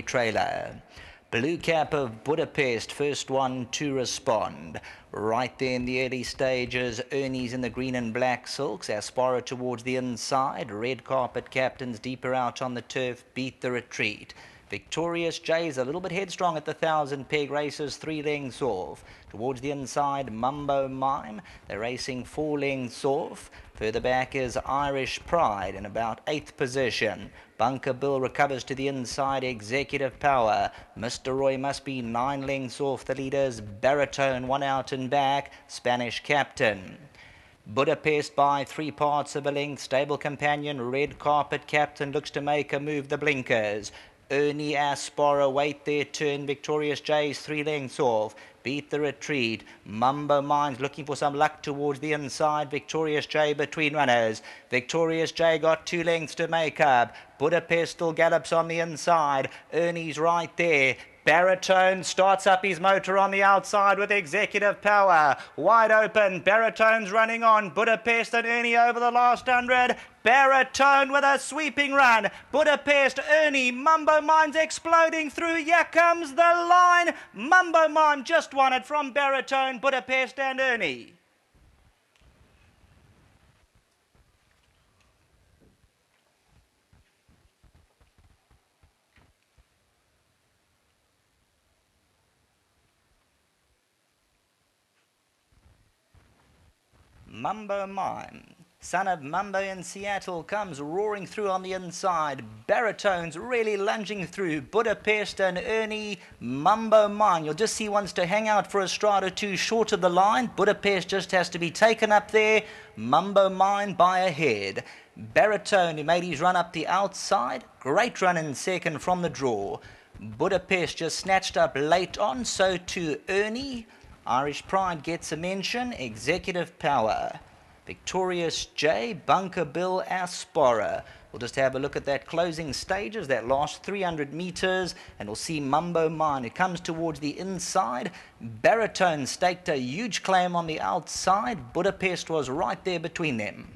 trailer. Blue Cap of Budapest, first one to respond. Right there in the early stages, Ernie's in the green and black silks. Aspara towards the inside. Red Carpet Captains deeper out on the turf, beat the retreat. Victorious Jay's a little bit headstrong at the 1,000 peg races, 3 lengths off. Towards the inside, Mambo Mime. They're racing 4 lengths off. Further back is Irish Pride in about 8th position. Bunker Bill recovers to the inside, Executive Power. Mr. Roy must be 9 lengths off the leaders. Baritone, 1 out and back. Spanish Captain. Budapest by 3 parts of a length. Stable Companion, Red Carpet Captain looks to make a move, the blinkers. Ernie Aspara wait their turn. Victorious Jay's 3 lengths off. Beat the retreat. Mambo Mines looking for some luck towards the inside. Victorious Jay between runners. Victorious Jay got 2 lengths to make up. Budapest still gallops on the inside. Ernie's right there. Baritone starts up his motor on the outside with Executive Power. Wide open. Baritone's running on. Budapest and Ernie over the last 100. Baritone with a sweeping run. Budapest, Ernie, Mambo Mime's exploding through. Here comes the line. Mambo Mime just won it from Baritone, Budapest and Ernie. Mambo Mime, son of Mambo in Seattle, comes roaring through on the inside. Baritone's really lunging through. Budapest and Ernie. Mambo Mime, you'll just see wants to hang out for a stride or two short of the line. Budapest just has to be taken up there. Mambo Mime by a head. Baritone, who made his run up the outside. Great run in second from the draw. Budapest just snatched up late on, so too Ernie. Irish Pride gets a mention. Executive Power. Victorious Jay, Bunker Bill, Aspara. We'll just have a look at that closing stages, that last 300 meters, and we'll see Mambo Mine. It comes towards the inside. Baritone staked a huge claim on the outside. Budapest was right there between them.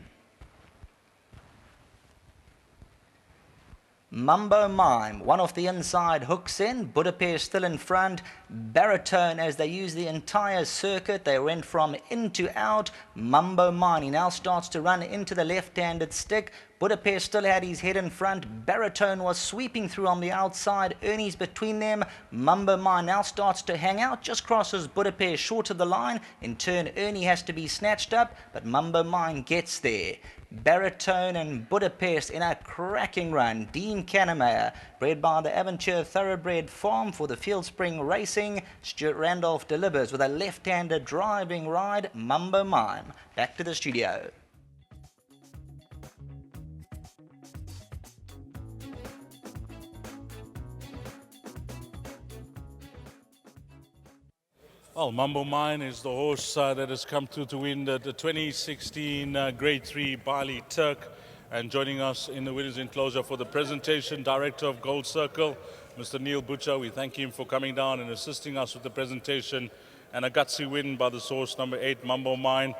Mambo Mime, one off the inside, hooks in. Budapest still in front. Baritone, as they use the entire circuit, they went from in to out. Mambo Mime, he now starts to run into the left-handed stick. Budapest still had his head in front. Baritone was sweeping through on the outside. Ernie's between them. Mambo Mime now starts to hang out, just crosses Budapest short of the line. In turn, Ernie has to be snatched up, but Mambo Mime gets there. Baritone and Budapest in a cracking run. Dean Cannemeyer, bred by the Aventure Thoroughbred Farm for the Field Spring Racing. Stuart Randolph delivers with a left-handed driving ride. Mambo Mime. Back to the studio. Well, Mambo Mine is the horse that has come through to win the 2016 Grade 3 Bali Turk. And joining us in the winner's enclosure for the presentation, Director of Gold Circle, Mr. Neil Butcher. We thank him for coming down and assisting us with the presentation. And a gutsy win by the horse, number 8, Mambo Mine.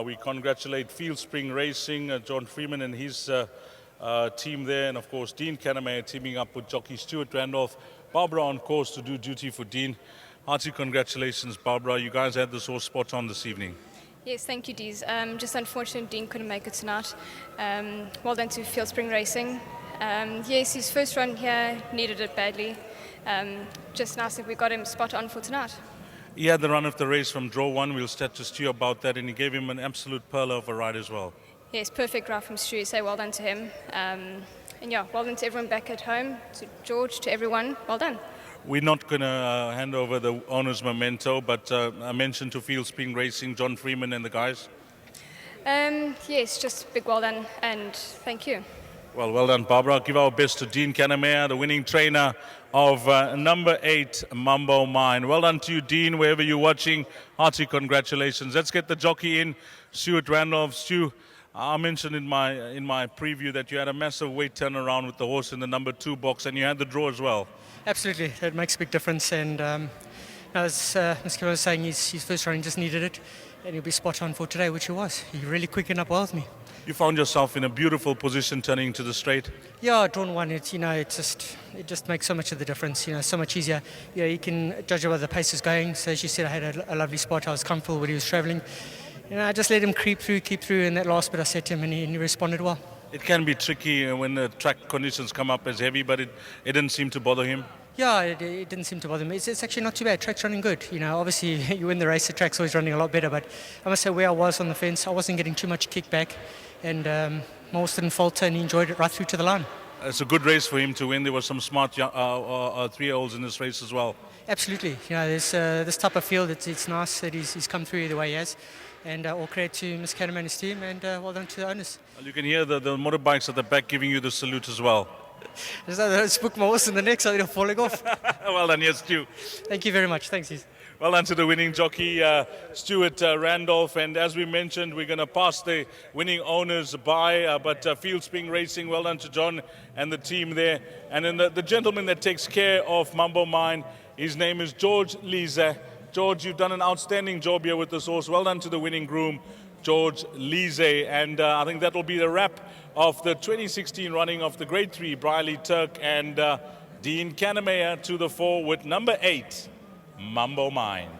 We congratulate Field Spring Racing, John Freeman and his team there. And of course, Dean Cannemeyer teaming up with jockey Stuart Randolph. Barbara on course to do duty for Dean. Hearty congratulations, Barbara. You guys had this horse spot on this evening. Yes, thank you, Deez. Just unfortunate Dean couldn't make it tonight. Well done to Field Spring Racing. Yes, his first run here needed it badly. Just nice that we got him spot on for tonight. He had the run of the race from draw 1. We'll chat to Stu about that, and he gave him an absolute pearl of a ride as well. Yes, perfect ride from Stu. Say well done to him. And yeah, well done to everyone back at home, to George, to everyone. Well done. We're not going to hand over the owner's memento, but I mentioned to Field Spring Racing, John Freeman and the guys. Yes, just big well done and thank you. Well done, Barbara. Give our best to Dean Cannemeyer, the winning trainer of number 8, Mambo Mine. Well done to you, Dean, wherever you're watching. Hearty congratulations. Let's get the jockey in, Stuart Randolph. Stu, I mentioned in my preview that you had a massive weight turnaround with the horse in the number 2 box, and you had the draw as well. Absolutely, it makes a big difference. And as Mr. was saying, his first run just needed it, and he'll be spot on for today, which he was. He really quickened up well with me. You found yourself in a beautiful position turning into the straight. Yeah, drawn one. It just makes so much of the difference. So much easier. You can judge where the pace is going. So as you said, I had a lovely spot. I was comfortable when he was travelling. I just let him keep through. In that last bit, I said to him, and he responded well. It can be tricky when the track conditions come up as heavy, but it didn't seem to bother him. Yeah, it didn't seem to bother me. It's actually not too bad. Track's running good. Obviously you win the race, the track's always running a lot better. But I must say, where I was on the fence, I wasn't getting too much kickback, and my horse didn't falter, and he enjoyed it right through to the line. It's a good race for him to win. There were some smart 3-year-olds in this race as well. Absolutely. There's this type of field. It's nice that he's come through the way he has. And all credit to Ms. Canham and his team, and well done to the owners. Well, you can hear the motorbikes at the back giving you the salute as well. I spook my horse in the neck so they're falling off. Well done, yes, Stu. Thank you very much. Thanks, Heath. Well done to the winning jockey, Stuart Randolph. And as we mentioned, we're going to pass the winning owners by, but Field Spring Racing, well done to John and the team there. And then the gentleman that takes care of MAMBO Mine, his name is George Lise. George, you've done an outstanding job here with this horse. Well done to the winning groom, George Lise. And I think that will be the wrap of the 2016 running of the Grade 3 Briley Turk, and Dean Kannemeyer to the fore with number 8, MAMBO Mine.